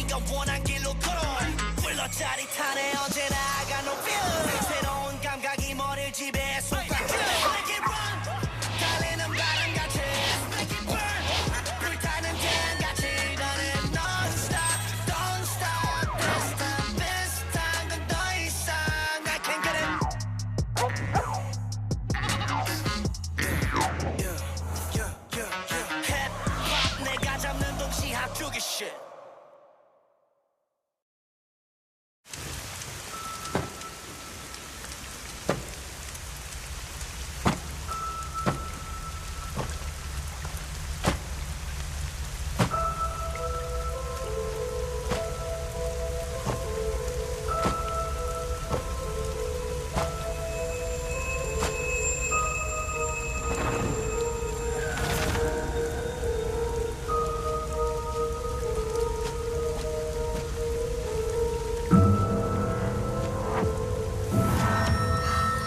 네가 원한 길로 걸어 불러 짜릿하네 언제나 I got no fear 새로운 감각이 머리를 지배해 손꽉 쥐어 Make it run 달리는 바람같이 Make it burn 불타는 태양같이 너는 non stop don't stop this time 비슷한 건 더 이상 I can't get it 힙합 내가 잡는 동시 합주기 shit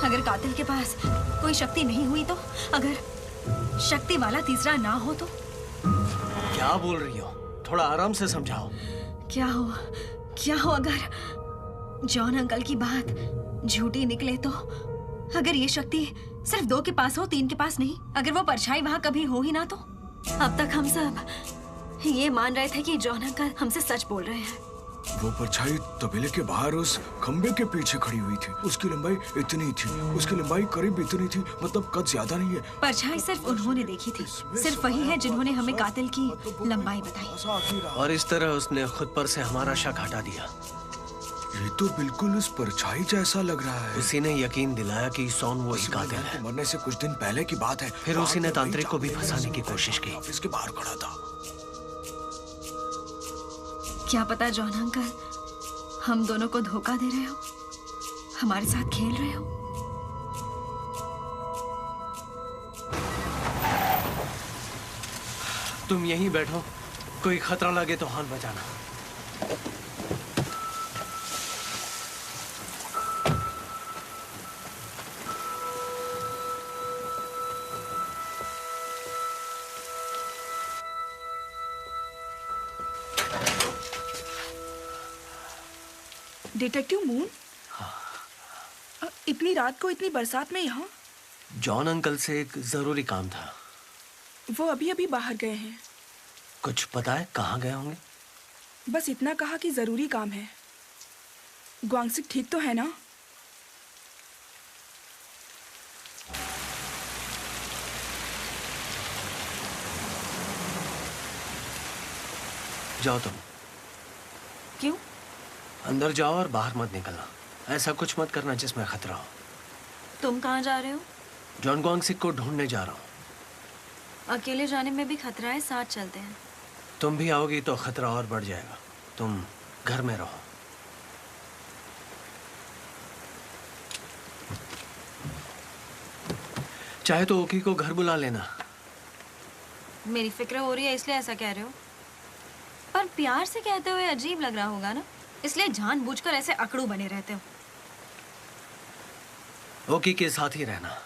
अगर कातिल के पास कोई शक्ति नहीं हुई तो अगर शक्ति वाला तीसरा ना हो तो क्या बोल रही हो? थोड़ा आराम से समझाओ। क्या हो अगर जॉन अंकल की बात झूठी निकले तो अगर ये शक्ति सिर्फ 2 के पास हो 3 के पास नहीं अगर वो परछाई वहां कभी हो ही ना तो अब तक हम सब ये मान रहे थे कि जॉन अंकल हमसे सच बोल रहे हैं। वो परछाई तबेले के बाहर उस खंबे के पीछे खड़ी हुई थी। उसकी लंबाई इतनी थी, उसकी लंबाई करीब इतनी थी, मतलब कद ज्यादा नहीं है। परछाई सिर्फ उन्होंने देखी थी, सिर्फ वही है जिन्होंने हमें कातिल की लंबाई बताई। और इस तरह उसने खुद पर से हमारा शक हटा दिया। ये तो बिल्कुल उस परछाई जैसा लग रहा है। उसी ने यकीन दिलाया कि सॉन वो ही कातिल है। मरने से कुछ दिन पहले की बात है। फिर उसी ने तांत्रिक को भी फंसाने की कोशिश की। ऑफिस के बाहर खड़ा था। क्या पता जॉन अंकल हम दोनों को धोखा दे रहे हो, हमारे साथ खेल रहे हो। तुम यहीं बैठो, कोई खतरा लगे तो हॉर्न बजाना। डिटेक्टिव मून, इतनी रात को इतनी बरसात में यहाँ? जॉन अंकल से एक जरूरी काम था। वो अभी अभी बाहर गए हैं। कुछ पता है कहाँ गए होंगे? बस इतना कहा कि जरूरी काम है। ग्वांगसिक ठीक तो है ना? जाओ तुम। क्यों? अंदर जाओ और बाहर मत निकलना। ऐसा कुछ मत करना जिसमें खतरा हो। तुम कहाँ जा रहे हो? जॉन ग्वांगसिक को ढूंढने जा रहा हूँ। अकेले जाने में भी खतरा है, साथ चलते हैं। तुम भी आओगी तो खतरा और बढ़ जाएगा। तुम घर में रहो। चाहे तो ओकी को घर बुला लेना। मेरी फिक्र हो रही है इसलिए ऐसा कह रहे हो, पर प्यार से कहते हुए अजीब लग रहा होगा ना, इसलिए जानबूझकर ऐसे अकड़ू बने रहते हो। ओकी के साथ ही रहना।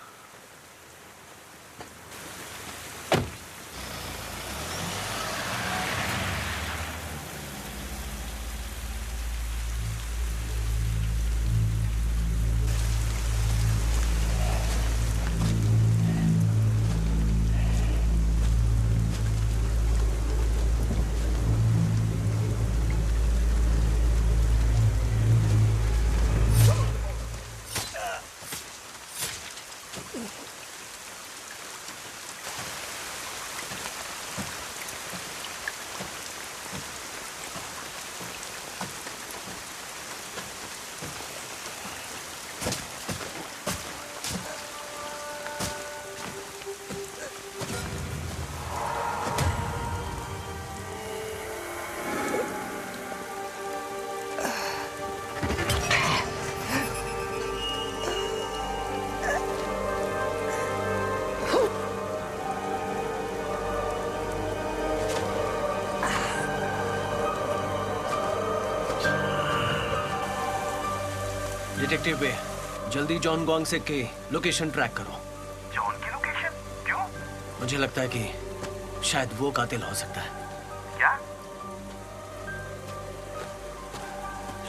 डिटेक्टिव बे, जल्दी जॉन ग्वांगसिक की लोकेशन ट्रैक करो। जॉन की लोकेशन? क्यों? मुझे लगता है कि शायद वो कातिल हो सकता है। क्या?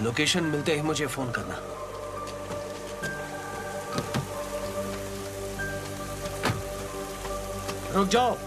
लोकेशन मिलते ही मुझे फोन करना। रुक जाओ।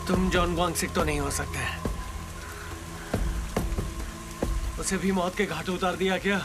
तुम जॉन ग्वांगसिक तो नहीं हो सकते। उसे भी मौत के घाट उतार दिया क्या?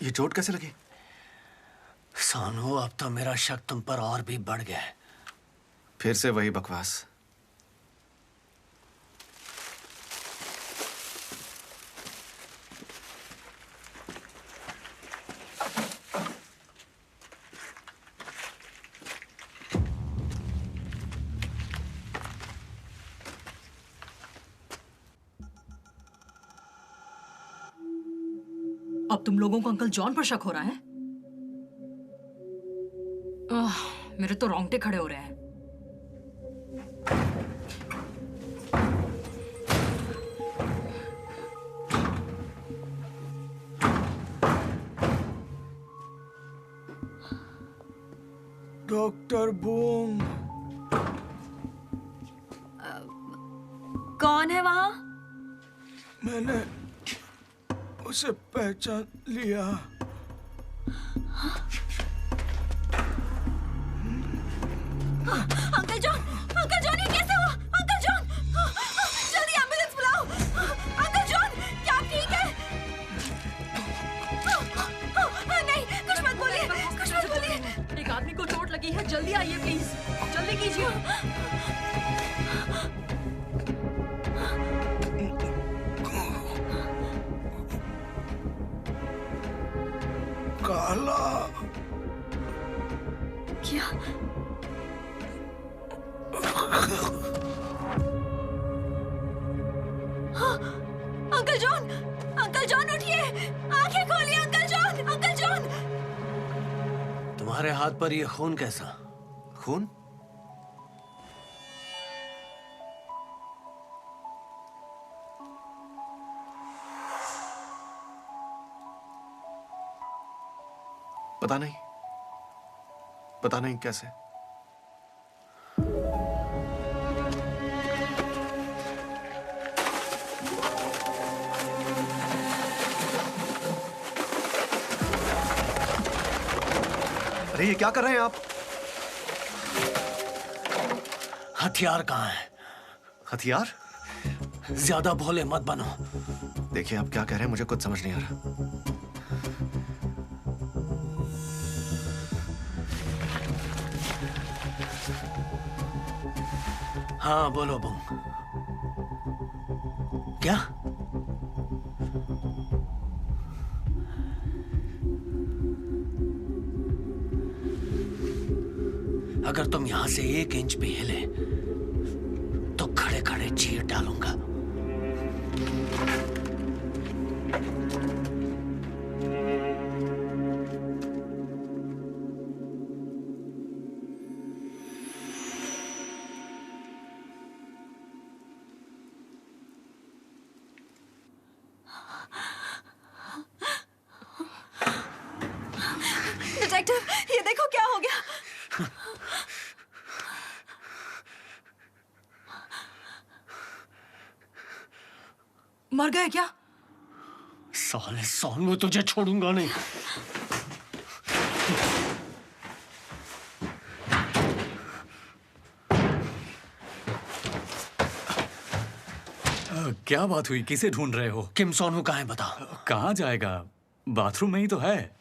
ये चोट कैसे लगी? सानू, अब तो मेरा शक तुम पर और भी बढ़ गया है। फिर से वही बकवास। अब तुम लोगों को अंकल जॉन पर शक हो रहा है? मेरे तो रोंगटे खड़े हो रहे हैं। Doctor boom. कौन है वहां? मैंने उसे पहचान लिया। अंकल जॉन ये कैसे हुआ? अंकल जॉन, जल्दी एम्बुलेंस बुलाओ। अंकल जॉन, क्या आप ठीक है? नहीं, कुछ मत बोलिए। एक आदमी को चोट लगी है, जल्दी आइए प्लीज, जल्दी कीजिए। काला। क्या? अंकल जॉन उठिए, आंखें खोलिए। Uncle John. तुम्हारे हाथ पर ये खून कैसा? खून? पता नहीं कैसे। अरे ये क्या कर रहे हैं आप? हथियार कहाँ है? हथियार? ज्यादा भोले मत बनो। देखिए आप क्या कह रहे हैं, मुझे कुछ समझ नहीं आ रहा। हाँ बोलो बुंग। क्या? अगर तुम यहां से 1 इंच भी हिले तो खड़े खड़े चीर डालूंगा। डिटेक्टिव, ये देखो क्या हो गया। मर गए क्या? साले सोन, वो तुझे छोड़ूंगा नहीं। क्या बात हुई? किसे ढूंढ रहे हो? किम सोनू कहाँ है बता। कहाँ जाएगा? बाथरूम में ही तो है।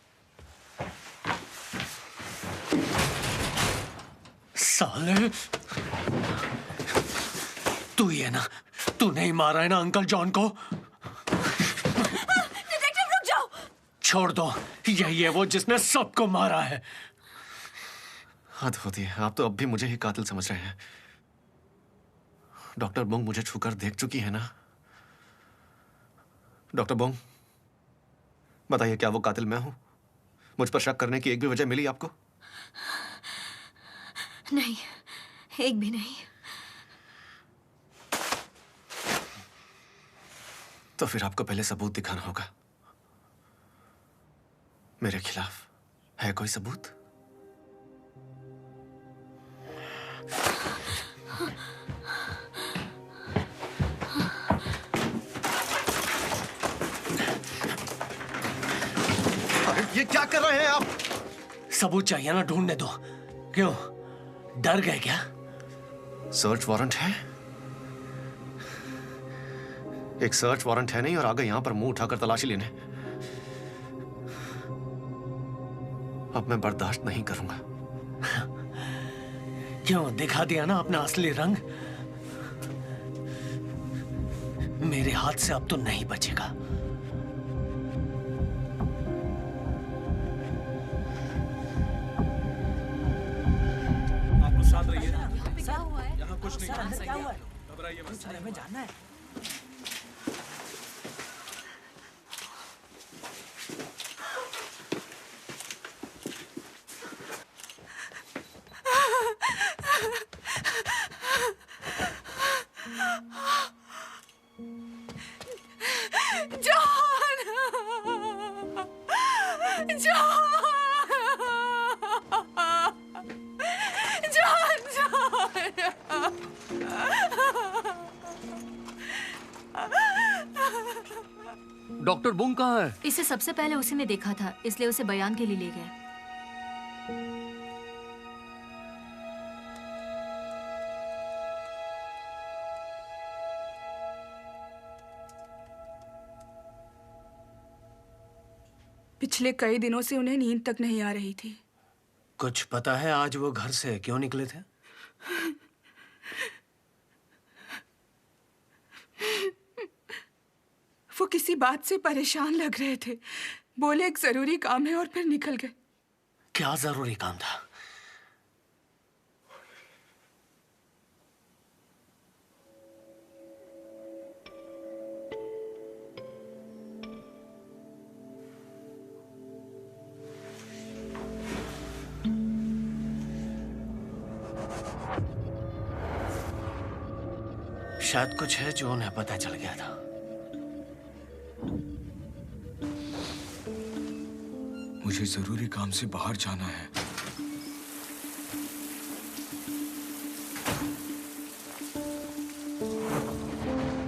साले, तू ही है ना? तू नहीं मारा है ना अंकल जॉन को? डिटेक्टिव रुक जाओ। छोड़ दो, यही है वो जिसने सबको मारा है। हद होती है, आप तो अब भी मुझे ही कातिल समझ रहे हैं। डॉक्टर बोंग मुझे छूकर देख चुकी है ना? डॉक्टर बोंग, बताइए क्या वो कातिल मैं हूं? मुझ पर शक करने की एक भी वजह मिली आपको? नहीं, एक भी नहीं। तो फिर आपको पहले सबूत दिखाना होगा। मेरे खिलाफ है कोई सबूत? अरे ये क्या कर रहे हैं आप? सबूत चाहिए ना, ढूंढने दो। क्यों, डर गए क्या? सर्च वारंट है? एक सर्च वारंट है नहीं और आगे यहां पर मुंह उठाकर तलाशी लेने। अब मैं बर्दाश्त नहीं करूंगा। क्यों, दिखा दिया ना अपना असली रंग। मेरे हाथ से अब तो नहीं बचेगा। आप साथ रहिए। यहाँ कुछ नहीं। घबराइए मत। हमें जानना है। डॉक्टर बुंग कहाँ है? इसे सबसे पहले उसी ने देखा था, इसलिए उसे बयान के लिए ले गए। पिछले कई दिनों से उन्हें नींद तक नहीं आ रही थी। कुछ पता है आज वो घर से क्यों निकले थे? वो किसी बात से परेशान लग रहे थे। बोले एक जरूरी काम है और फिर निकल गए। क्या जरूरी काम था? शायद कुछ है जो उन्हें पता चल गया था। मुझे जरूरी काम से बाहर जाना है।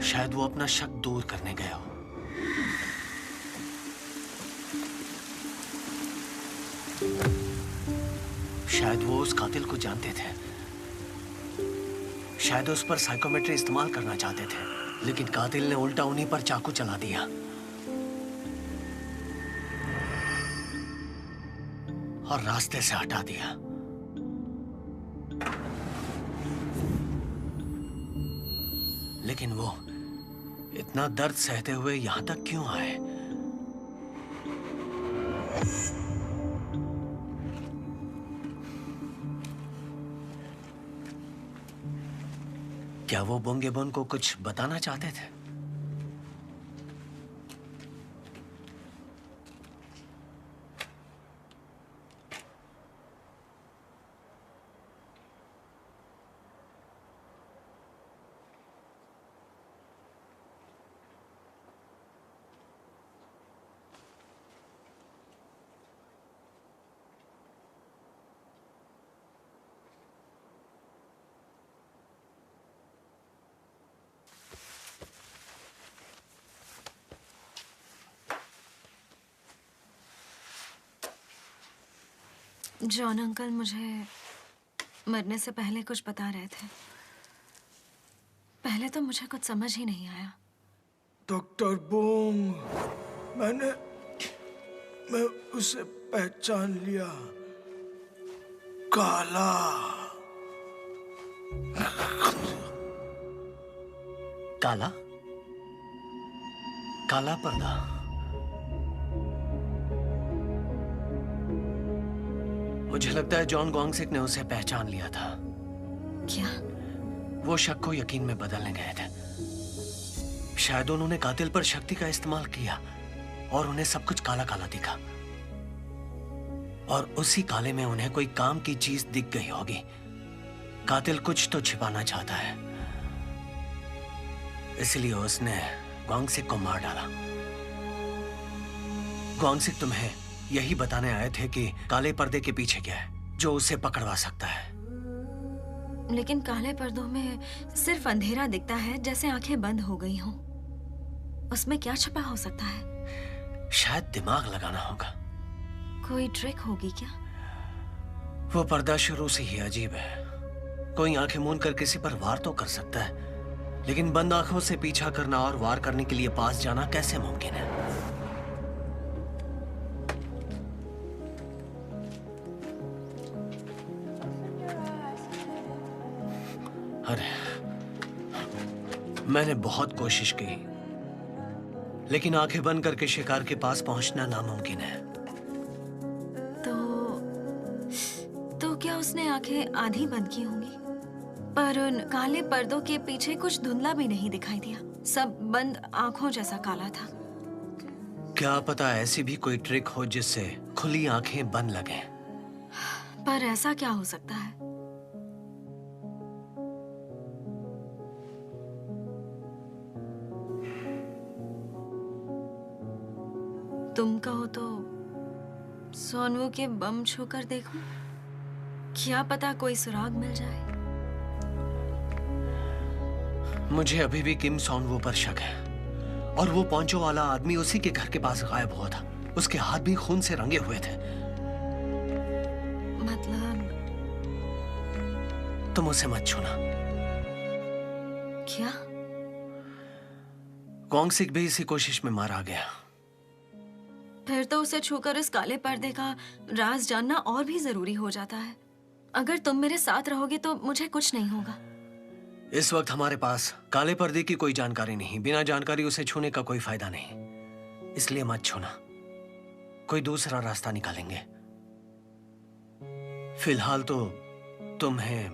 शायद वो अपना शक दूर करने गया हो। शायद वो उस कातिल को जानते थे। शायद उस पर साइकोमेट्री इस्तेमाल करना चाहते थे, लेकिन कातिल ने उल्टा उन्हीं पर चाकू चला दिया और रास्ते से हटा दिया। लेकिन वो इतना दर्द सहते हुए यहां तक क्यों आए? क्या वो बोंगेबोन को कुछ बताना चाहते थे? जॉन अंकल मुझे मरने से पहले कुछ बता रहे थे। पहले तो मुझे कुछ समझ ही नहीं आया। डॉक्टर बोंग, मैं उसे पहचान लिया। काला। काला? काला पर्दा? मुझे लगता है जॉन ग्वांगसिक ने उसे पहचान लिया था। क्या? वो शक को यकीन में बदलने गए थे। शायद उन्होंने कातिल पर शक्ति का इस्तेमाल किया और उन्हें सब कुछ काला काला दिखा, और उसी काले में उन्हें कोई काम की चीज दिख गई होगी। कातिल कुछ तो छिपाना चाहता है, इसलिए उसने ग्वांगसिक को मार डाला। ग्वांगसिक तुम्हें यही बताने आए थे कि काले पर्दे के पीछे क्या है जो उसे पकड़वा सकता है। लेकिन काले पर्दों में सिर्फ अंधेरा दिखता है, जैसे आंखें बंद हो गई हों। उसमें क्या छुपा हो सकता है? शायद दिमाग लगाना होगा। कोई ट्रिक होगी क्या? वो पर्दा शुरू से ही अजीब है। कोई आंखें मूंद कर किसी पर वार तो कर सकता है, लेकिन बंद आंखों से पीछा करना और वार करने के लिए पास जाना कैसे मुमकिन है? अरे, मैंने बहुत कोशिश की, लेकिन आंखें बंद करके शिकार के पास पहुंचना नामुमकिन है। तो क्या उसने आंखें आधी बंद की होंगी? पर उन काले पर्दों के पीछे कुछ धुंधला भी नहीं दिखाई दिया। सब बंद आंखों जैसा काला था। क्या पता ऐसी भी कोई ट्रिक हो जिससे खुली आंखें बंद लगे। पर ऐसा क्या हो सकता है? तुम कहो तो सोनवू के बम छूकर देखूं? क्या पता कोई सुराग मिल जाए। मुझे अभी भी किम सोनवू पर शक है, और वो पोंचो वाला आदमी उसी के घर के पास गायब हुआ था। उसके हाथ भी खून से रंगे हुए थे। मतलब? तुम उसे मत छूना। क्या? ग्वांगसिक भी इसी कोशिश में मारा गया। फिर तो उसे छूकर इस काले पर्दे का राज जानना और भी जरूरी हो जाता है। अगर तुम मेरे साथ रहोगे तो मुझे कुछ नहीं होगा। इस वक्त हमारे पास काले पर्दे की कोई जानकारी नहीं। बिना जानकारी उसे छूने का कोई फायदा नहीं, इसलिए मत छूना। कोई दूसरा रास्ता निकालेंगे। फिलहाल तो तुम्हें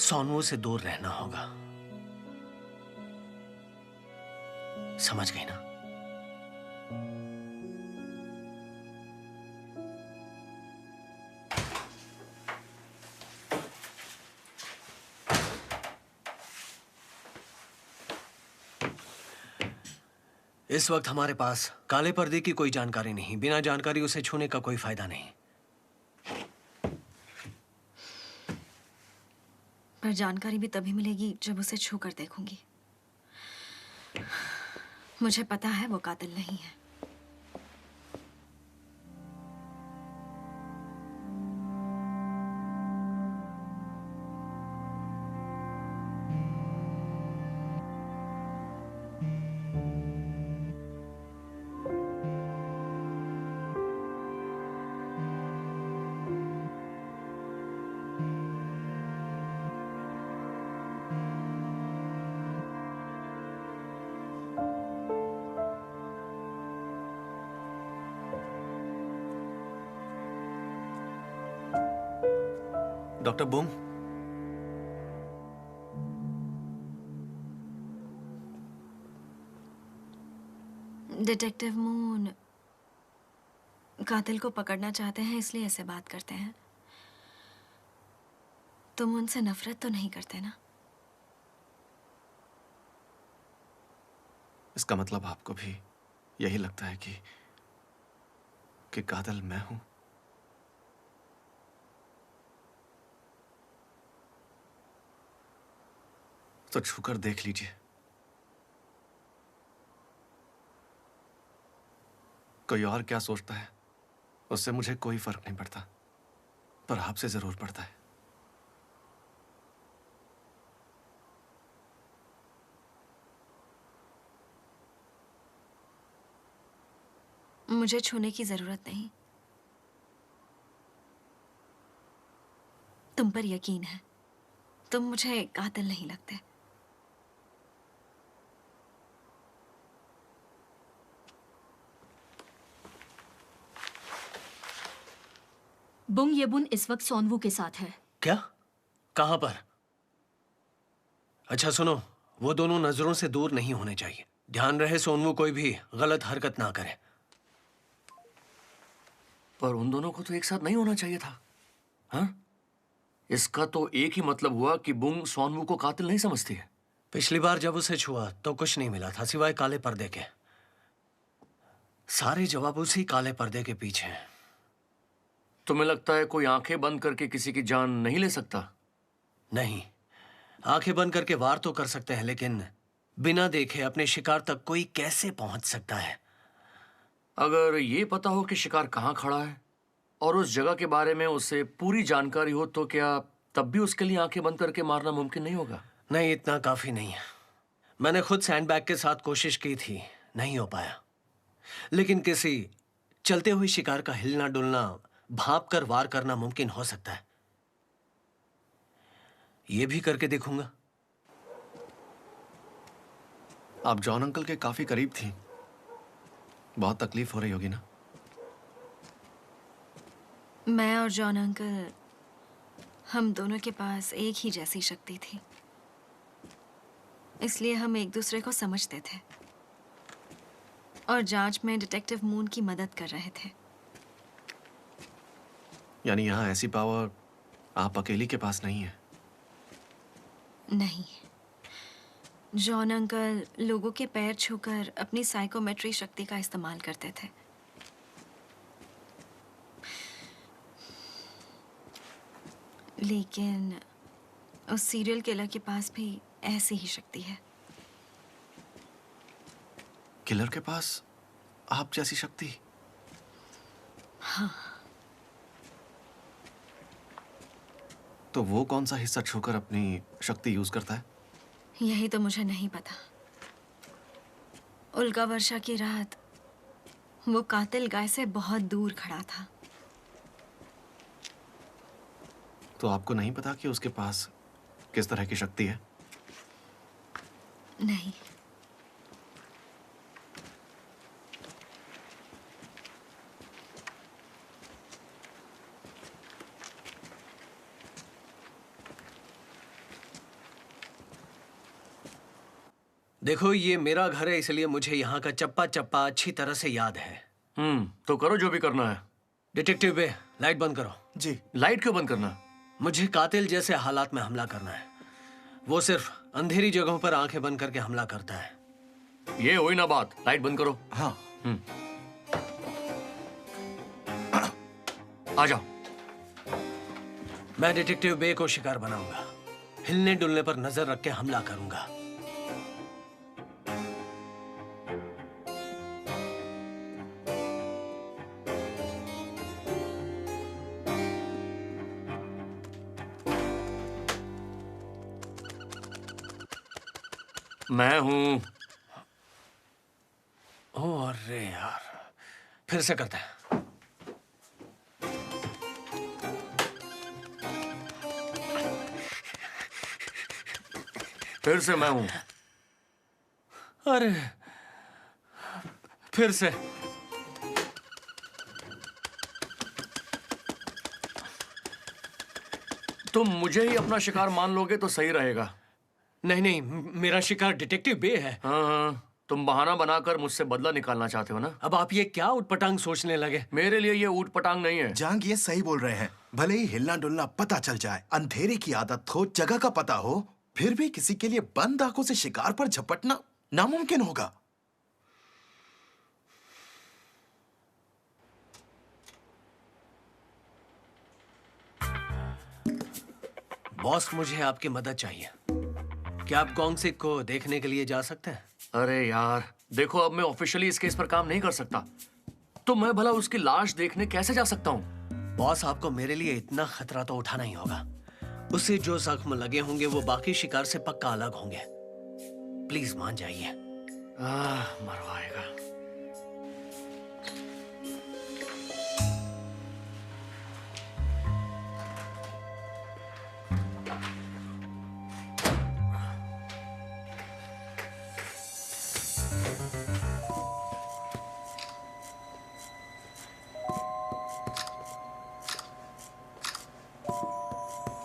सोनवू से दूर रहना होगा। समझ गई ना? इस वक्त हमारे पास काले पर्दे की कोई जानकारी नहीं। बिना जानकारी उसे छूने का कोई फायदा नहीं। पर जानकारी भी तभी मिलेगी जब उसे छूकर देखूंगी। मुझे पता है वो कातिल नहीं है। डॉक्टर बुंग, डिटेक्टिव मून कातिल को पकड़ना चाहते हैं इसलिए ऐसे बात करते हैं। तुम उनसे नफरत तो नहीं करते ना? इसका मतलब आपको भी यही लगता है कि कातिल मैं हूं? तो छूकर देख लीजिए। कोई और क्या सोचता है उससे मुझे कोई फर्क नहीं पड़ता, पर आपसे जरूर पड़ता है। मुझे छूने की जरूरत नहीं। तुम पर यकीन है। तुम मुझे कातिल नहीं लगते। बुंग येबुन इस वक्त सोनवू के साथ है। क्या? कहां पर? अच्छा सुनो, वो दोनों नजरों से दूर नहीं होने चाहिए। ध्यान रहे सोनवू कोई भी गलत हरकत ना करे। पर उन दोनों को तो एक साथ नहीं होना चाहिए था। हाँ? इसका तो एक ही मतलब हुआ कि बुंग सोनवू को कातिल नहीं समझती है। पिछली बार जब उसे छुआ तो कुछ नहीं मिला था सिवाय काले पर्दे के। सारे जवाब उसी काले पर्दे के पीछे हैं। तुम्हें लगता है कोई आंखें बंद करके किसी की जान नहीं ले सकता? नहीं, आंखें बंद करके वार तो कर सकते हैं, लेकिन बिना देखे अपने शिकार तक कोई कैसे पहुंच सकता है? अगर ये पता हो कि शिकार कहाँ खड़ा है और उस जगह के बारे में उसे पूरी जानकारी हो तो क्या तब भी उसके लिए आंखें बंद करके मारना मुमकिन नहीं होगा? नहीं, इतना काफी नहीं है। मैंने खुद सैंडबैग के साथ कोशिश की थी, नहीं हो पाया। लेकिन किसी चलते हुए शिकार का हिलना डुलना, भांप कर वार करना मुमकिन हो सकता है। यह भी करके देखूंगा। आप जॉन अंकल के काफी करीब थी। बहुत तकलीफ हो रही होगी ना? मैं और जॉन अंकल, हम दोनों के पास एक ही जैसी शक्ति थी, इसलिए हम एक दूसरे को समझते थे और जांच में डिटेक्टिव मून की मदद कर रहे थे। यानी यहां ऐसी पावर आप अकेली के पास नहीं है? नहीं, जॉन अंकल लोगों के पैर छूकर अपनी साइकोमेट्री शक्ति का इस्तेमाल करते थे। लेकिन उस सीरियल किलर के पास भी ऐसी ही शक्ति है। किलर के पास आप जैसी शक्ति? हाँ। तो वो कौन सा हिस्सा छूकर अपनी शक्ति यूज करता है? यही तो मुझे नहीं पता। उल्का वर्षा की रात वो कातिल गाय से बहुत दूर खड़ा था। तो आपको नहीं पता कि उसके पास किस तरह की शक्ति है? नहीं। देखो, ये मेरा घर है, इसलिए मुझे यहाँ का चप्पा चप्पा अच्छी तरह से याद है। तो करो जो भी करना है। डिटेक्टिव बे, लाइट बंद करो। जी। लाइट क्यों बंद करना? मुझे कातिल जैसे हालात में हमला करना है। वो सिर्फ अंधेरी जगहों पर आंखें बंद करके हमला करता है। ये हुई ना बात। लाइट बंद करो। हाँ। आ जाओ। मैं डिटेक्टिव बे को शिकार बनाऊंगा। हिलने डुलने पर नजर रख के हमला करूंगा। मैं हूं। ओ अरे यार, फिर से करते हैं। फिर से मैं हूं। अरे, फिर से। तुम मुझे ही अपना शिकार मान लोगे तो सही रहेगा। नहीं नहीं, मेरा शिकार डिटेक्टिव बे है। हाँ, तुम बहाना बनाकर मुझसे बदला निकालना चाहते हो ना? अब आप ये क्या उटपटांग सोचने लगे? मेरे लिए ये ऊट पटांग नहीं है। जांग ये सही बोल रहे हैं। भले ही हिलना डुलना पता चल जाए, अंधेरे की आदत हो, जगह का पता हो, फिर भी किसी के लिए बंद आंखों से शिकार पर झपटना नामुमकिन होगा। बॉस, मुझे आपकी मदद चाहिए। क्या आप गोंगसिक को देखने के लिए जा सकते हैं? अरे यार देखो, अब मैं ऑफिशियली इस केस पर काम नहीं कर सकता, तो मैं भला उसकी लाश देखने कैसे जा सकता हूँ? बॉस, आपको मेरे लिए इतना खतरा तो उठाना ही होगा। उसे जो जख्म लगे होंगे वो बाकी शिकार से पक्का अलग होंगे। प्लीज मान जाइए। मरवाएगा।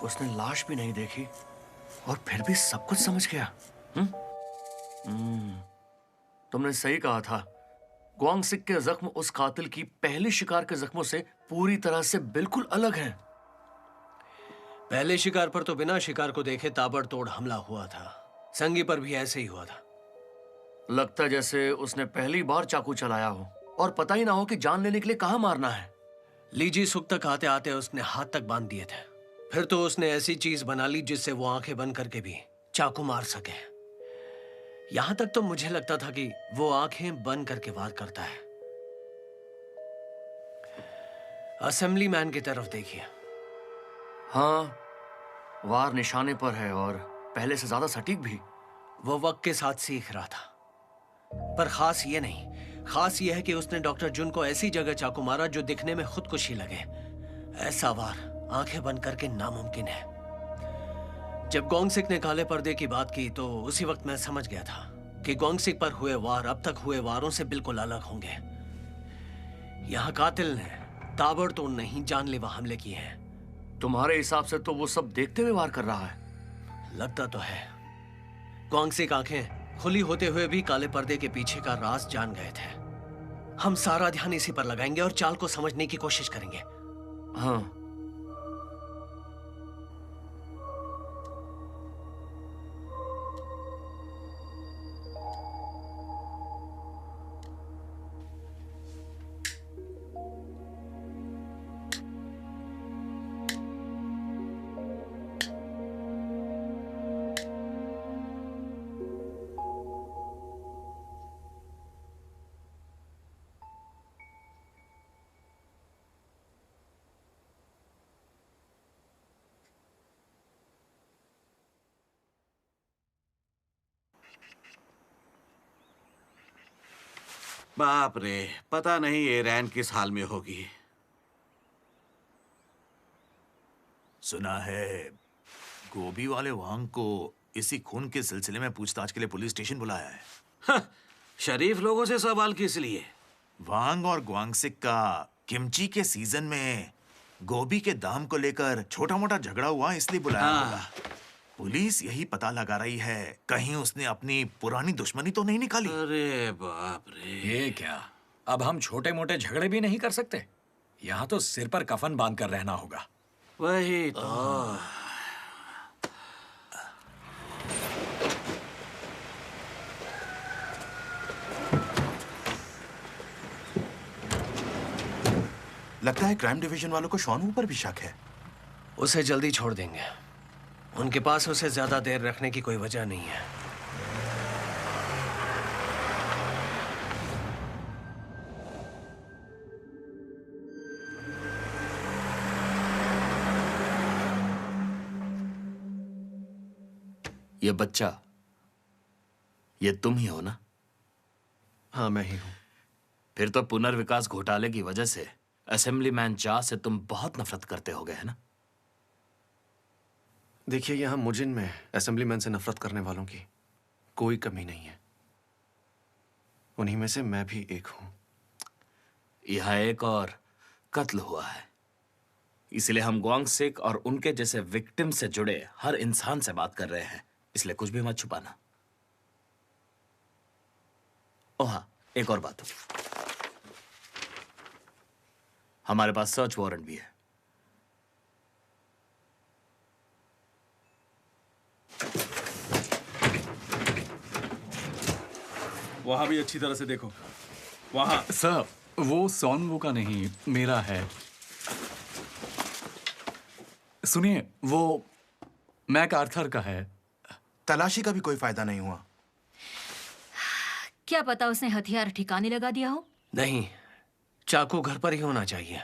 उसने लाश भी नहीं देखी और फिर भी सब कुछ समझ गया। तुमने सही कहा था, ग्वांगसिक के जख्म उस कातिल की पहली शिकार के जख्मों से पूरी तरह से बिल्कुल अलग हैं। पहले शिकार पर तो बिना शिकार को देखे ताबड़तोड़ हमला हुआ था। संगी पर भी ऐसे ही हुआ था। लगता जैसे उसने पहली बार चाकू चलाया हो और पता ही ना हो कि जान लेने के लिए कहां मारना है। लीजी सुख तक आते आते उसने हाथ तक बांध दिए थे। फिर तो उसने ऐसी चीज बना ली जिससे वो आंखें बंद करके भी चाकू मार सके। यहां तक तो मुझे लगता था कि वो आंखें बंद करके वार करता है। असेंबली मैन की तरफ देखिए। हाँ, वार निशाने पर है और पहले से ज्यादा सटीक भी। वो वक्त के साथ सीख रहा था। पर खास ये नहीं, खास ये है कि उसने डॉक्टर जुन को ऐसी जगह चाकू मारा जो दिखने में खुदकुशी लगे। ऐसा वार आंखें बंद करके नामुमकिन है। जब गोंगसिक ने काले पर्दे की बात की तो उसी वक्त मैं समझ गया था कि गोंगसिक पर हुए वार अब तक हुए वारों से बिल्कुल अलग होंगे। यहां कातिल ने ताबड़तोड़ नहीं जानलेवा हमले किए हैं। तुम्हारे हिसाब से तो वो सब देखते हुए वार कर रहा है। लगता तो है। गोंगसिक आंखें खुली होते हुए भी काले पर्दे के पीछे का राज जान गए थे। हम सारा ध्यान इसी पर लगाएंगे और चाल को समझने की कोशिश करेंगे। हाँ, बाप रे, पता नहीं ये रैन किस हाल में होगी। सुना है गोभी वाले वांग को इसी खून के सिलसिले में पूछताछ के लिए पुलिस स्टेशन बुलाया है। हाँ, शरीफ लोगों से सवाल किस लिए? वांग और ग्वांगसिक का किमची के सीजन में गोभी के दाम को लेकर छोटा मोटा झगड़ा हुआ, इसलिए बुलाया होगा। पुलिस यही पता लगा रही है कहीं उसने अपनी पुरानी दुश्मनी तो नहीं निकाली। अरे बाप रे, ये क्या, अब हम छोटे मोटे झगड़े भी नहीं कर सकते? यहाँ तो सिर पर कफन बांध कर रहना होगा। वही तो। लगता है क्राइम डिवीजन वालों को शॉनवू पर भी शक है। उसे जल्दी छोड़ देंगे। उनके पास उसे ज्यादा देर रखने की कोई वजह नहीं है। ये बच्चा, ये तुम ही हो ना? हाँ, मैं ही हूं। फिर तो पुनर्विकास घोटाले की वजह से असेंबलीमैन चा से तुम बहुत नफरत करते होगे, है ना? देखिए, यहां मुजिन में असेंबलीमैन से नफरत करने वालों की कोई कमी नहीं है। उन्हीं में से मैं भी एक हूं। यहां एक और कत्ल हुआ है। इसलिए हम ग्वांगसिक और उनके जैसे विक्टिम से जुड़े हर इंसान से बात कर रहे हैं, इसलिए कुछ भी मत छुपाना। ओह हाँ, एक और बात, हमारे पास सर्च वारंट भी है। वहां भी अच्छी तरह से देखो। वहां सर, वो सोनवू का नहीं, मेरा है। सुनिए, वो मैक आर्थर का है। तलाशी का भी कोई फायदा नहीं हुआ। क्या पता उसने हथियार ठिकाने लगा दिया हो। नहीं, चाकू घर पर ही होना चाहिए।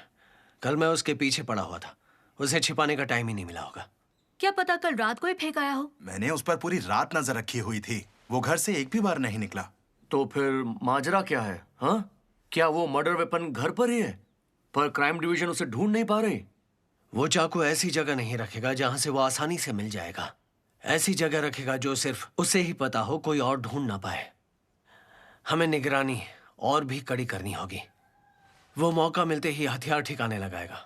कल मैं उसके पीछे पड़ा हुआ था, उसे छिपाने का टाइम ही नहीं मिला होगा। क्या पता कल रात को ही फेंक आया हो। मैंने उस पर पूरी रात नजर रखी हुई थी, वो घर से एक भी बार नहीं निकला। तो फिर माजरा क्या है? हाँ, क्या वो मर्डर वेपन घर पर ही है, पर क्राइम डिवीजन उसे ढूंढ नहीं पा रही? वो चाकू ऐसी जगह नहीं रखेगा जहां से वो आसानी से मिल जाएगा। ऐसी जगह रखेगा जो सिर्फ उसे ही पता हो, कोई और ढूंढ ना पाए। हमें निगरानी और भी कड़ी करनी होगी। वो मौका मिलते ही हथियार ठिकाने लगाएगा।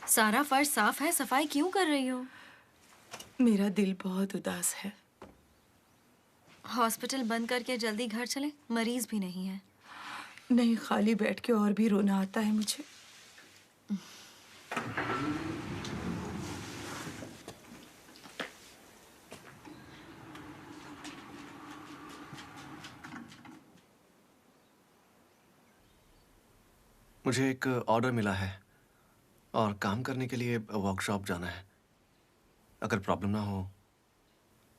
सारा फर्श साफ है, सफाई क्यों कर रही हो? मेरा दिल बहुत उदास है। हॉस्पिटल बंद करके जल्दी घर चले, मरीज भी नहीं है। नहीं, खाली बैठ के और भी रोना आता है मुझे। मुझे एक ऑर्डर मिला है और काम करने के लिए वर्कशॉप जाना है। अगर प्रॉब्लम ना हो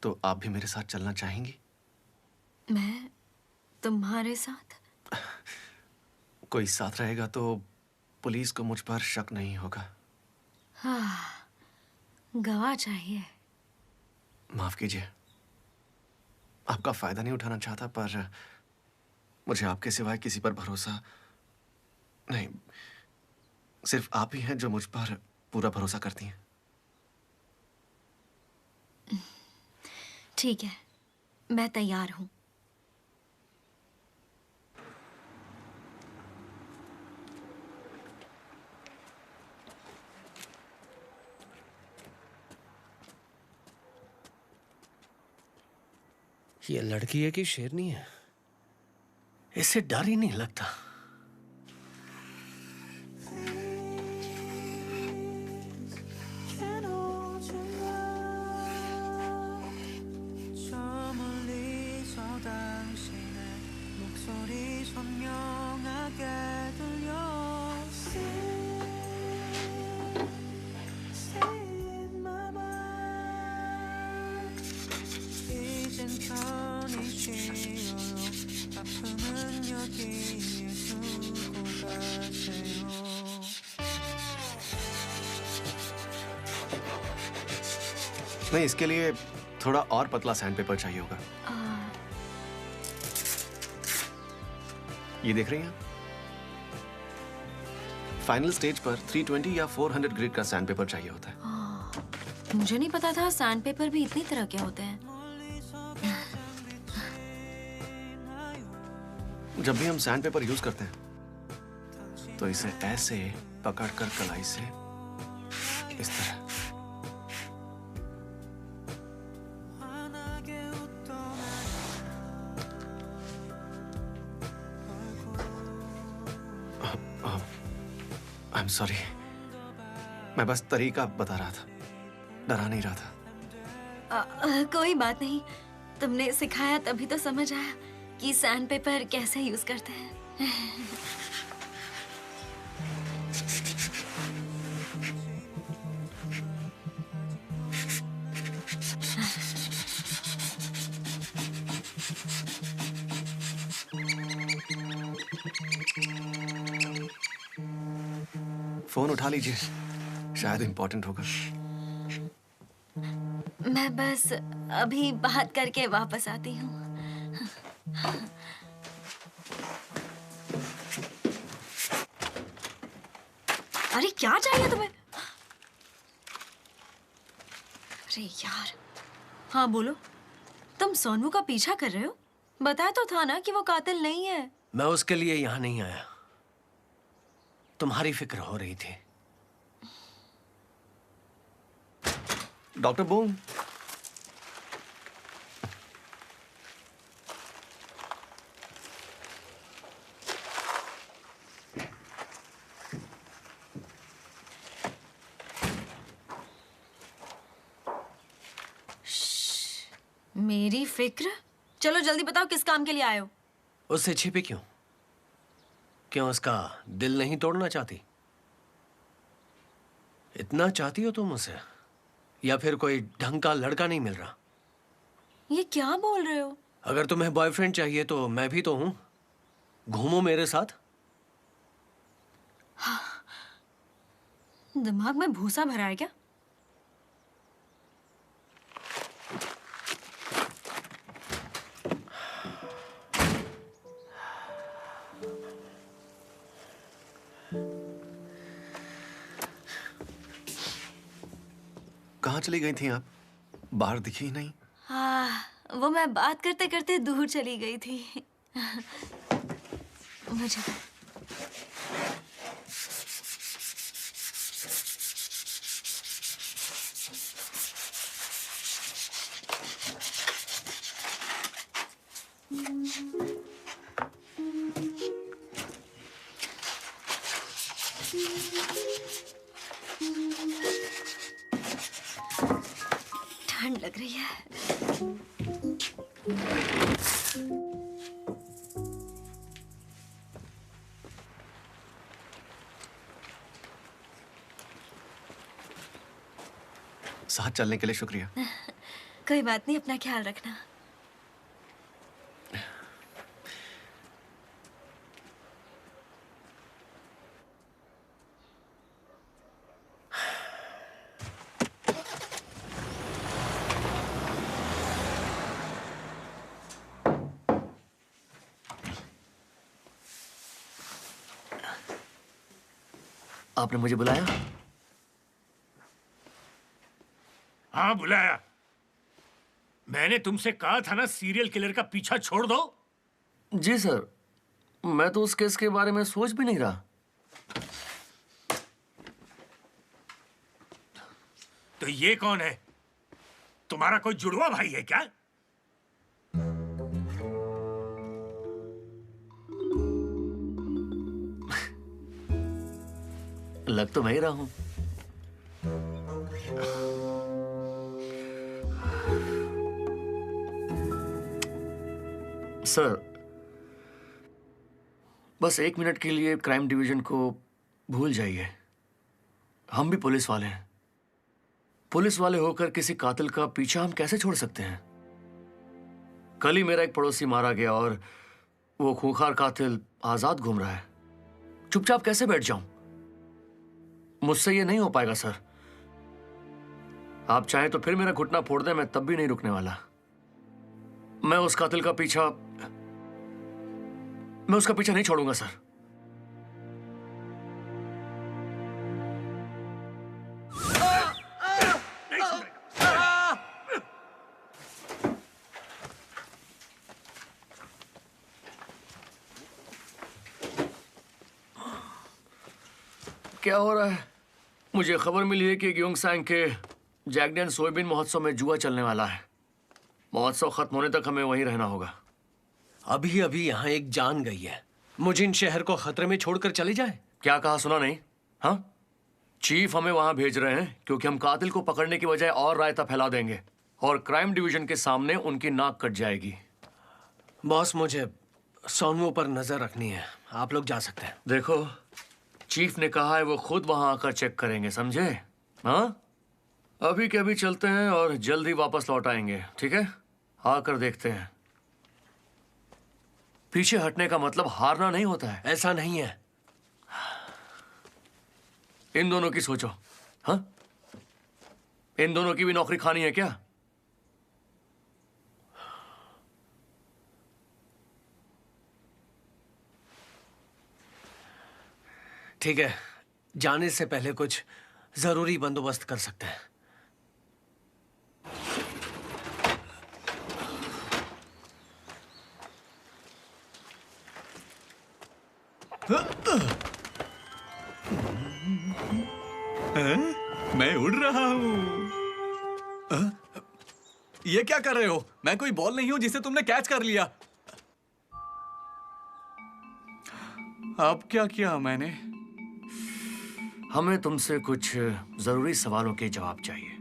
तो आप भी मेरे साथ चलना चाहेंगी? मैं तुम्हारे साथ? कोई साथ रहेगा तो पुलिस को मुझ पर शक नहीं होगा। हाँ, गवाह चाहिए। माफ कीजिए, आपका फायदा नहीं उठाना चाहता, पर मुझे आपके सिवाय किसी पर भरोसा नहीं। सिर्फ आप ही हैं जो मुझ पर पूरा भरोसा करती हैं। ठीक है, मैं तैयार हूं। ये लड़की है कि शेरनी है? इससे डर ही नहीं लगता। नहीं, इसके लिए थोड़ा और पतला सैंड पेपर चाहिए होगा। ये देख रही हैं? फाइनल स्टेज पर 320 या 400 ग्रेड का सैंड पेपर चाहिए होता है। मुझे नहीं पता था सैंड पेपर भी इतनी तरह के होते हैं। जब भी हम सैंड पेपर यूज करते हैं तो इसे ऐसे पकड़कर कलाई से इस तरह। आई एम सॉरी, मैं बस तरीका बता रहा था, डरा नहीं रहा था। कोई बात नहीं, तुमने सिखाया तभी तो समझ आया कि सैंड पेपर कैसे यूज करते हैं। फोन उठा लीजिए, शायद इंपॉर्टेंट होगा। मैं बस अभी बात करके वापस आती हूँ। अरे क्या चाहिए तुम्हें? अरे यार, हाँ बोलो। तुम सोनू का पीछा कर रहे हो? बताया तो था ना कि वो कातिल नहीं है। मैं उसके लिए यहाँ नहीं आया, तुम्हारी फिक्र हो रही थी। डॉक्टर बूम, मेरी फिक्र? चलो जल्दी बताओ किस काम के लिए आए हो? उससे छिपे क्यों? क्यों उसका दिल नहीं तोड़ना चाहती? इतना चाहती हो तुम उसे? या फिर कोई ढंग का लड़का नहीं मिल रहा? ये क्या बोल रहे हो? अगर तुम्हें बॉयफ्रेंड चाहिए तो मैं भी तो हूं, घूमो मेरे साथ। हाँ। दिमाग में भूसा भरा है क्या? कहाँ चली गई थी आप? बाहर दिखी ही नहीं। हाँ, वो मैं बात करते करते दूर चली गई थी। मुझे ठंड लग रही है। साथ चलने के लिए शुक्रिया। कोई बात नहीं, अपना ख्याल रखना। आपने मुझे बुलाया? हाँ बुलाया। मैंने तुमसे कहा था ना सीरियल किलर का पीछा छोड़ दो। जी सर, मैं तो उस केस के बारे में सोच भी नहीं रहा। तो ये कौन है? तुम्हारा कोई जुड़वा भाई है क्या? लग तो मैं ही रहा हूं। सर, बस 1 मिनट के लिए क्राइम डिवीजन को भूल जाइए। हम भी पुलिस वाले हैं। पुलिस वाले होकर किसी कातिल का पीछा हम कैसे छोड़ सकते हैं? कल ही मेरा एक पड़ोसी मारा गया और वो खूंखार कातिल आजाद घूम रहा है। चुपचाप कैसे बैठ जाऊं? मुझसे ये नहीं हो पाएगा सर। आप चाहें तो फिर मेरा घुटना फोड़ दें, मैं तब भी नहीं रुकने वाला। मैं उसका पीछा नहीं छोड़ूंगा सर। क्या हो रहा है? मुझे खबर मिली है कि ग्योंगसांग के जैगडियन सोयाबीन महोत्सव में जुआ चलने वाला है। महोत्सव खत्म होने तक हमें वहीं रहना होगा। अभी अभी यहाँ एक जान गई है, मुझे इन शहर को खतरे में छोड़कर चले जाए? क्या कहा सुना नहीं? हाँ, चीफ हमें वहां भेज रहे हैं क्योंकि हम कातिल को पकड़ने की बजाय और रायता फैला देंगे। और क्राइम डिवीजन के सामने उनकी नाक कट जाएगी। बॉस, मुझे सोनू पर नजर रखनी है। आप लोग जा सकते हैं। देखो, चीफ ने कहा है वो खुद वहां आकर चेक करेंगे, समझे? हाँ, अभी के अभी चलते हैं और जल्दी वापस लौट आएंगे, ठीक है? आकर देखते हैं। पीछे हटने का मतलब हारना नहीं होता है। ऐसा नहीं है। इन दोनों की सोचो। हाँ, इन दोनों की भी नौकरी खानी है क्या? ठीक है, जाने से पहले कुछ जरूरी बंदोबस्त कर सकते हैं। मैं उड़ रहा हूँ। ये क्या कर रहे हो? मैं कोई बॉल नहीं हूं जिसे तुमने कैच कर लिया। अब क्या किया मैंने? हमें तुमसे कुछ जरूरी सवालों के जवाब चाहिए।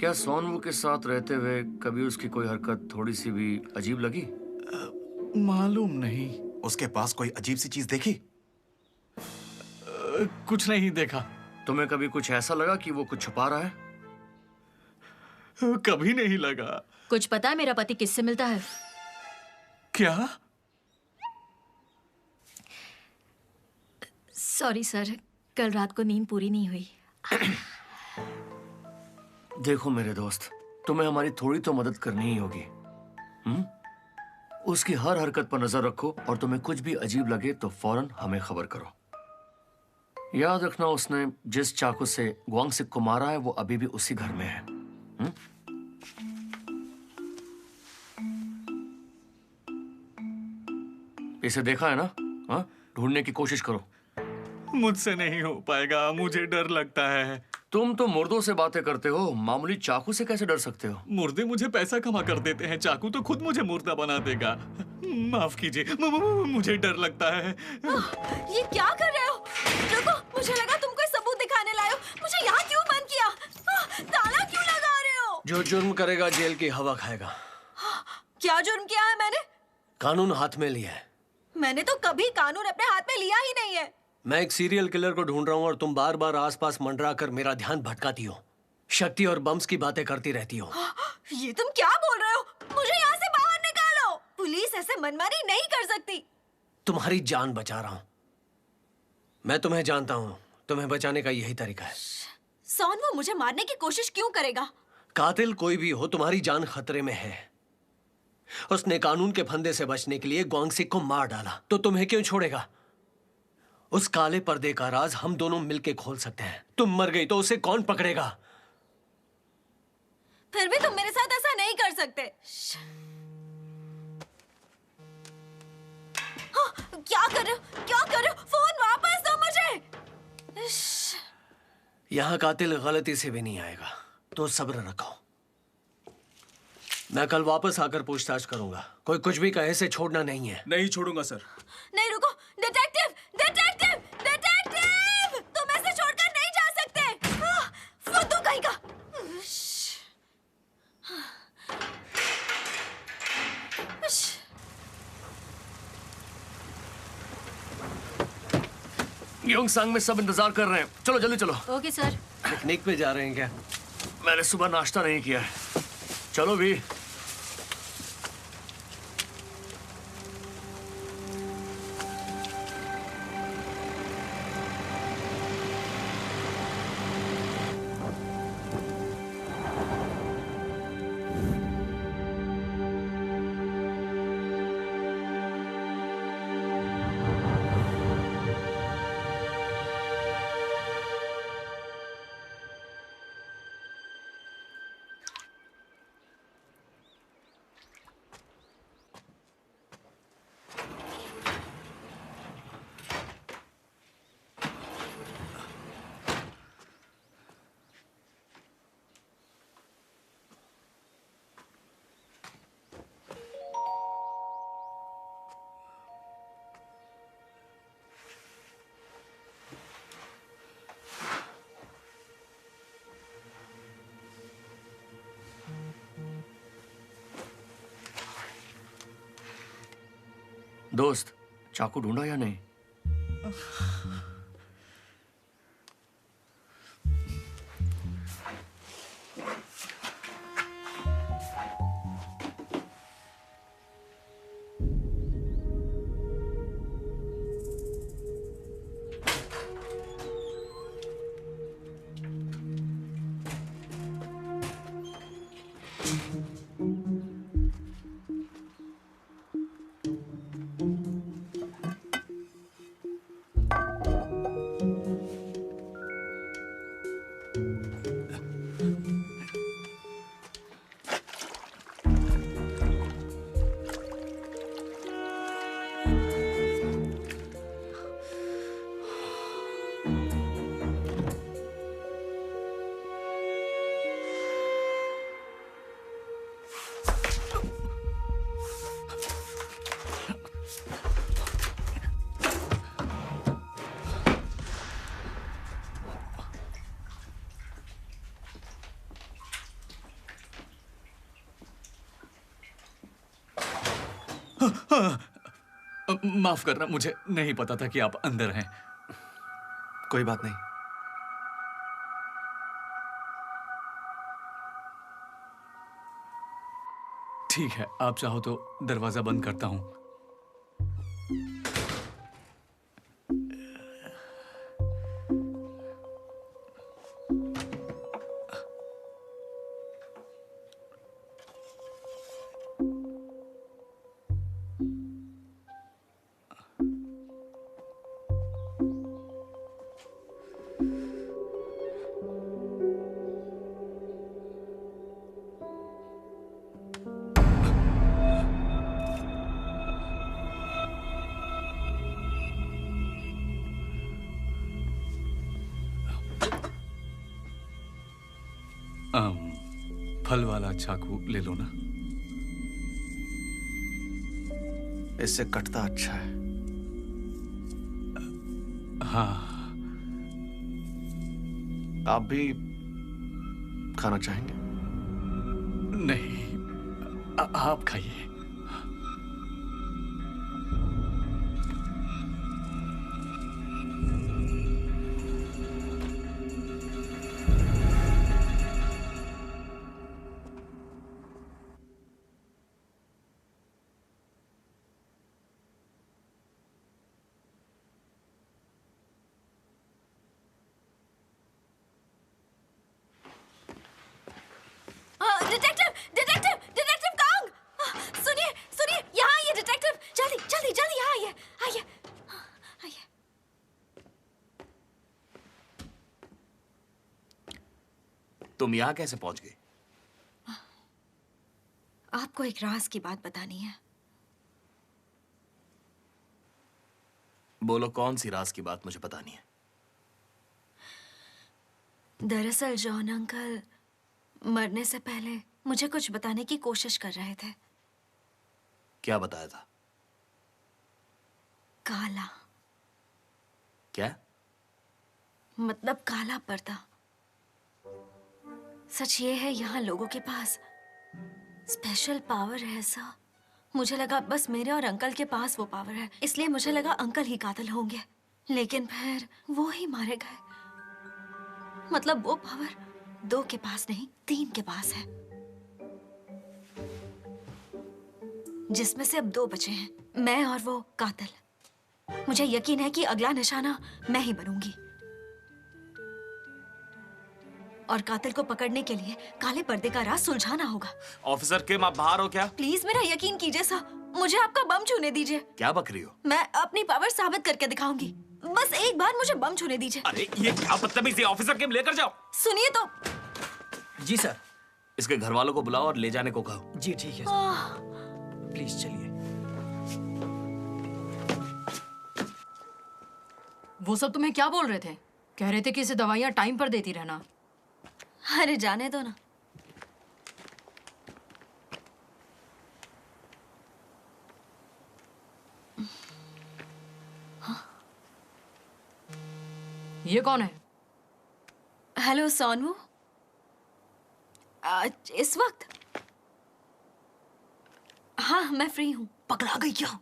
क्या सोनू के साथ रहते हुए कभी उसकी कोई हरकत थोड़ी सी भी अजीब लगी? मालूम नहीं। उसके पास कोई अजीब सी चीज देखी? कुछ नहीं देखा। तुम्हें कभी कुछ ऐसा लगा कि वो कुछ छुपा रहा है? कभी नहीं लगा। कुछ पता है मेरा पति किससे मिलता है? क्या? सॉरी सर, कल रात को नींद पूरी नहीं हुई। देखो मेरे दोस्त, तुम्हें हमारी थोड़ी तो मदद करनी ही होगी। उसकी हर हरकत पर नजर रखो और तुम्हें कुछ भी अजीब लगे तो फौरन हमें खबर करो। याद रखना, उसने जिस चाकू से ग्वांगसिक को मारा है वो अभी भी उसी घर में है। इसे देखा है ना? हाँ, ढूंढने की कोशिश करो। मुझसे नहीं हो पाएगा, मुझे डर लगता है। तुम तो मुर्दों से बातें करते हो, मामूली चाकू से कैसे डर सकते हो? मुर्दे मुझे पैसा कमा कर देते हैं, चाकू तो खुद मुझे मुर्दा बना देगा। माफ कीजिए, मुझे डर लगता है। ये क्या कर रहे हो? रुको, मुझे लगा तुम कोई सबूत दिखाने लाए हो। मुझे यहाँ क्यों बंद किया? ताला क्यों लगा रहे हो? जो जुर्म करेगा जेल की हवा खाएगा। क्या जुर्म किया है मैंने? कानून हाथ में लिया है। मैंने तो कभी कानून अपने हाथ में लिया ही नहीं है। मैं एक सीरियल किलर को ढूंढ रहा हूँ और तुम बार बार आसपास मंडरा कर मेरा ध्यान भटकाती हो। शक्ति और बम्स की बातें करती रहती हो। ये तुम क्या बोल रहे हो? मुझे यहाँ से बाहर निकालो। पुलिस ऐसे मनमानी नहीं कर सकती। तुम्हारी जान बचा रहा हूँ। मैं तुम्हें जानता हूँ, तुम्हें बचाने का यही तरीका है। सोनू मुझे मारने की कोशिश क्यों करेगा? कातिल कोई भी हो, तुम्हारी जान खतरे में है। उसने कानून के फंदे से बचने के लिए ग्वांगसिक को मार डाला, तो तुम्हें क्यों छोड़ेगा? उस काले पर्दे का राज हम दोनों मिलके खोल सकते हैं। तुम मर गई तो उसे कौन पकड़ेगा? फिर भी तुम मेरे साथ ऐसा नहीं कर सकते। हाँ, क्या कर रहे हो? क्या कर रहे हो? फोन वापस दो मुझे। यहां कातिल गलती से भी नहीं आएगा, तो सब्र रखो। मैं कल वापस आकर पूछताछ करूंगा। कोई कुछ भी कहे से छोड़ना नहीं है। नहीं छोड़ूंगा सर। नहीं, रुको। Detective, detective, detective! तुम ऐसे छोड़कर नहीं जा सकते। फुद्दू कहीं का। योंगसांग में सब इंतजार कर रहे हैं। चलो जल्दी चलो। Okay sir. पिकनिक पे जा रहे हैं क्या? मैंने सुबह नाश्ता नहीं किया है। चलो भी। दोस्त, चाकू ढूंढा या नहीं? माफ करना, मुझे नहीं पता था कि आप अंदर हैं। कोई बात नहीं। ठीक है, आप चाहो तो दरवाजा बंद करता हूं। फल वाला चाकू ले लो ना। इससे कटता अच्छा है। हाँ। आप भी खाना चाहेंगे? नहीं, आप खाइए। तुम यहां कैसे पहुंच गई? आपको एक राज की बात बतानी है। बोलो, कौन सी राज की बात मुझे बतानी है? दरअसल जॉन अंकल मरने से पहले मुझे कुछ बताने की कोशिश कर रहे थे। क्या बताया था? काला। क्या? मतलब काला पर्दा। सच ये है, यहाँ लोगों के पास स्पेशल पावर है ऐसा। मुझे लगा बस मेरे और अंकल के पास वो पावर है, इसलिए मुझे लगा अंकल ही कातिल होंगे, लेकिन फिर वो ही मारे गए। मतलब वो पावर 2 के पास नहीं 3 के पास है, जिसमें से अब 2 बचे हैं, मैं और वो कातिल। मुझे यकीन है कि अगला निशाना मैं ही बनूंगी और कातिल को पकड़ने के लिए काले पर्दे का राज सुलझाना होगा। ऑफिसर किम, आप बाहर हो क्या? प्लीज मेरा यकीन कीजिए सर, मुझे आपका बम छूने दीजिए। क्या बक रही हो? मैं अपनी पावर साबित करके दिखाऊंगी, बस एक बार मुझे बम छूने दीजिए। अरे ये क्या बदतमीजी! ऑफिसर किम, लेकर जाओ। सुनिए तो। जी सर। इसके घर वालों को बुलाओ और ले जाने को कहो। जी ठीक है सर। प्लीज चलिए। वो सब तुम्हें क्या बोल रहे थे? कह रहे थे कि इसे दवाइयाँ टाइम पर देती रहना। अरे जाने दो ना। ये कौन है? हेलो सोनू। इस वक्त? हाँ मैं फ्री हूँ। पकड़ा गई क्या?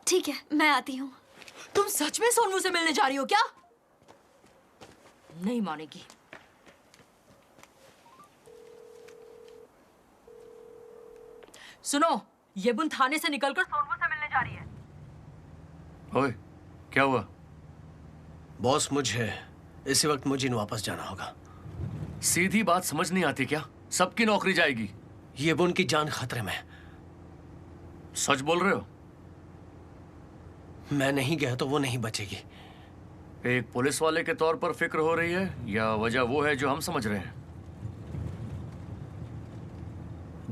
ठीक है, मैं आती हूँ। तुम सच में सोनू से मिलने जा रही हो क्या? नहीं मानेगी। सुनो, ये बुन थाने से निकलकर सोनू से मिलने जा रही है। ओए, क्या हुआ? बॉस, मुझे इसी वक्त मुझे वापस जाना होगा। सीधी बात समझ नहीं आती क्या? सबकी नौकरी जाएगी। ये बुन की जान खतरे में। सच बोल रहे हो? मैं नहीं गया तो वो नहीं बचेगी। एक पुलिस वाले के तौर पर फिक्र हो रही है या वजह वो है जो हम समझ रहे हैं?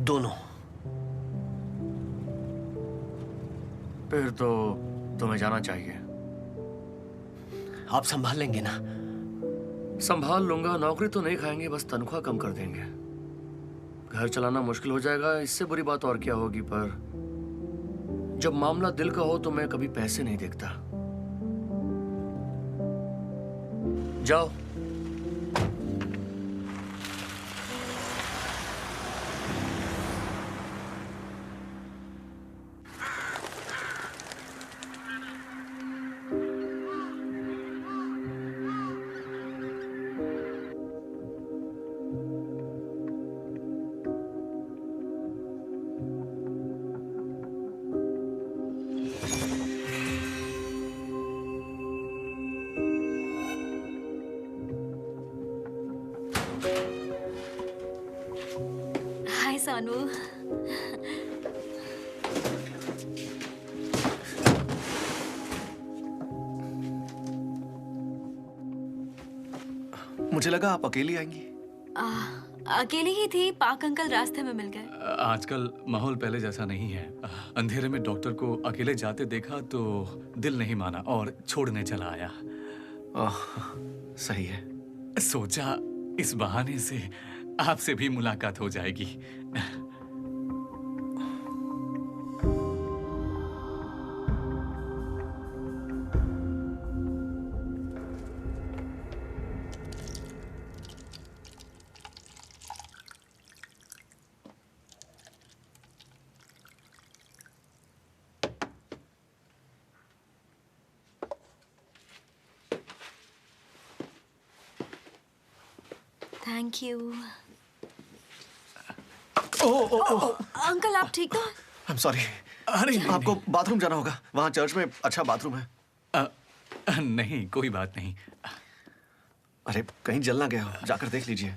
दोनों। फिर तो तुम्हें जाना चाहिए। आप संभाल लेंगे ना? संभाल लूंगा। नौकरी तो नहीं खाएंगे, बस तनख्वाह कम कर देंगे। घर चलाना मुश्किल हो जाएगा, इससे बुरी बात और क्या होगी। पर जब मामला दिल का हो तो मैं कभी पैसे नहीं देखता। जाओ। हाय सोनू। मुझे लगा आप अकेली आएंगी। अकेली ही थी, पाक अंकल रास्ते में मिल गए। आजकल माहौल पहले जैसा नहीं है। अंधेरे में डॉक्टर को अकेले जाते देखा तो दिल नहीं माना और छोड़ने चला आया। सही है। सोचा इस बहाने से आपसे भी मुलाकात हो जाएगी। Thank you. ओह, अंकल आप ठीक हो? I'm sorry। अरे आपको बाथरूम जाना होगा। वहाँ चर्च में अच्छा बाथरूम है। नहीं, कोई बात नहीं। अरे कहीं जल ना गया हो, जाकर देख लीजिए।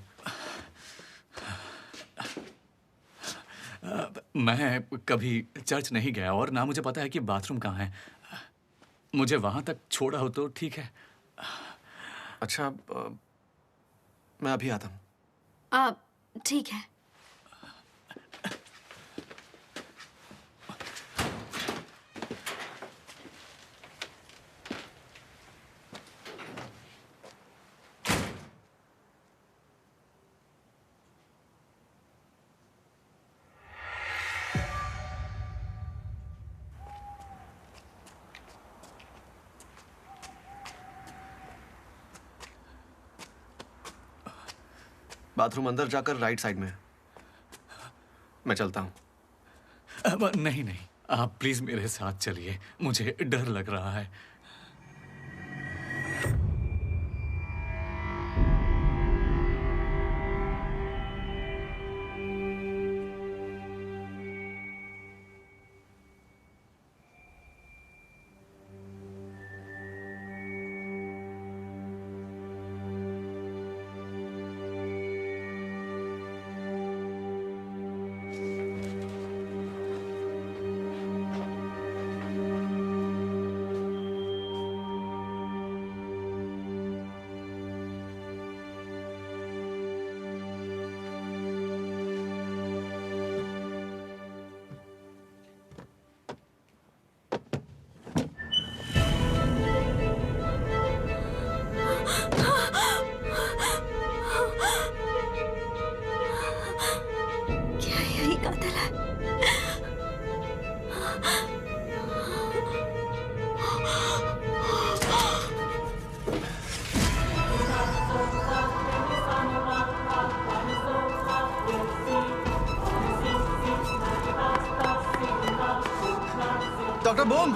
मैं कभी चर्च नहीं गया और ना मुझे पता है कि बाथरूम कहाँ है। मुझे वहां तक छोड़ा हो तो ठीक है। अच्छा, मैं अभी आता हूँ। ठीक है। बाथरूम अंदर जाकर राइट साइड में है। मैं चलता हूँ। नहीं नहीं, आप प्लीज मेरे साथ चलिए, मुझे डर लग रहा है। डॉक्टर बूम,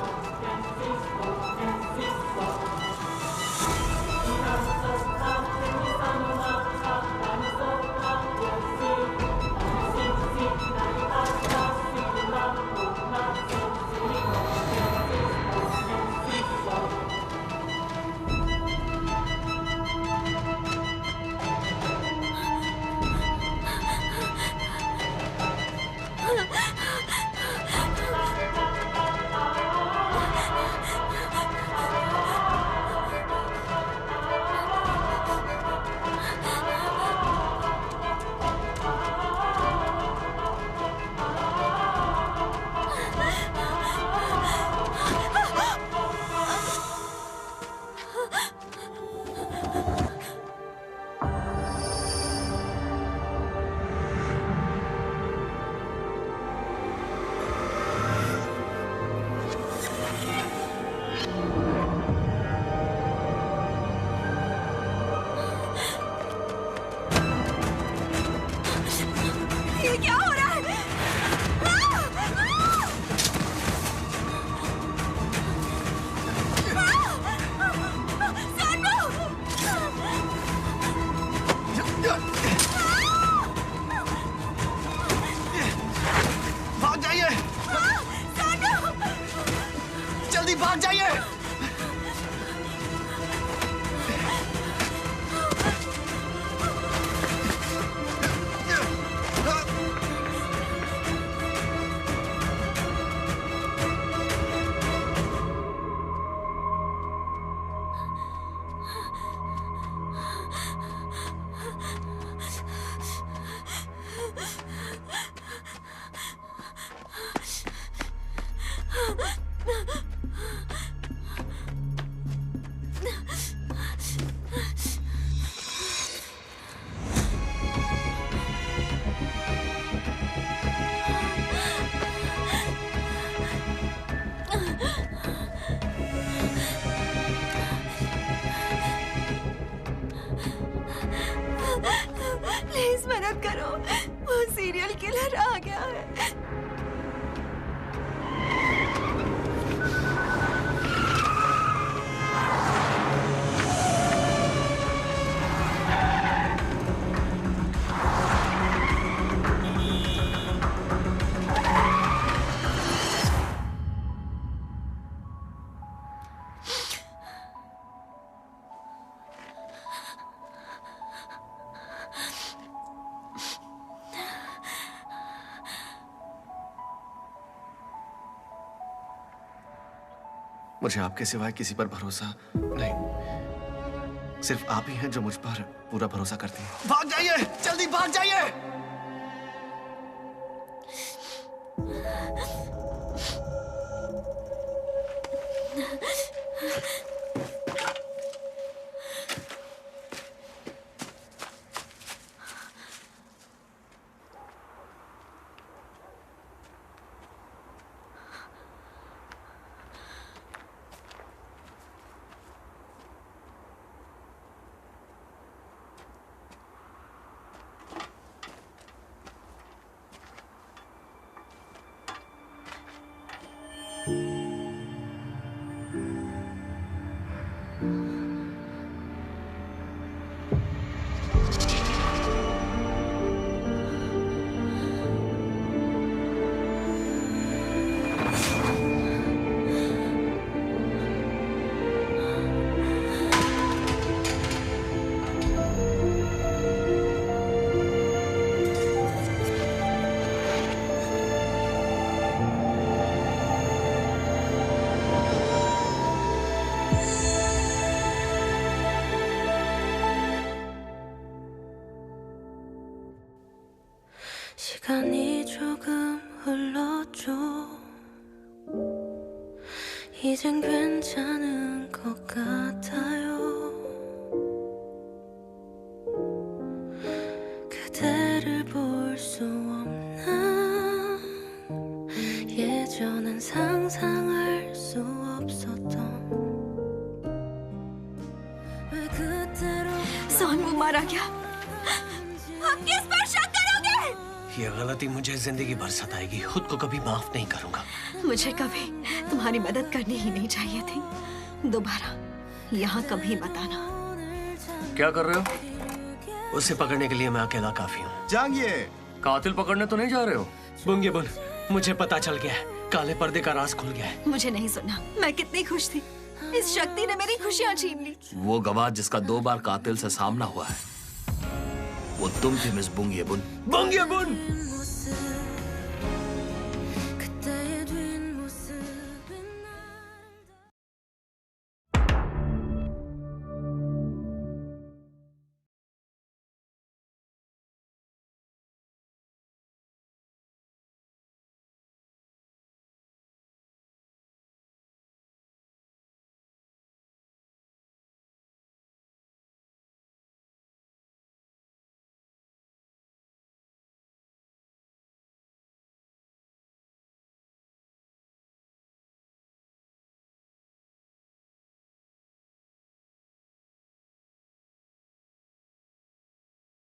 जल्दी भाग जाइए। प्लीज मदद करो, वो सीरियल किलर आ गया है। मुझे आपके सिवाय किसी पर भरोसा नहीं। सिर्फ आप ही हैं जो मुझ पर पूरा भरोसा करती हैं। भाग जाइए, जल्दी भाग जाइए। 시간이 조금 흘렀죠. 이젠 괜찮은 것 같아요. 그대를 볼 수 없는 예전엔 상상할 수 없었던 왜 그대로 सोन वो मारा क्या? हम किस पर शक करोगे? ये गलती मुझे जिंदगी भर सताएगी, खुद को कभी माफ नहीं करूंगा। मुझे कभी तुम्हारी मदद करनी ही नहीं चाहिए थी। दोबारा यहाँ कभी मत आना। क्या कर रहे हो? उसे पकड़ने के लिए मैं अकेला काफी हूँ। जांगिए, कातिल पकड़ने तो नहीं जा रहे हो? बुंगे बुन, मुझे पता चल गया है, काले पर्दे का राज खुल गया है। मुझे नहीं सुनना, मैं कितनी खुश थी। इस शक्ति ने मेरी खुशियाँ छीन ली। वो गवाह जिसका 2 बार कातिल से सामना हुआ है, वो तुम थी मिस बुंगे बुन। बुंगे बुन!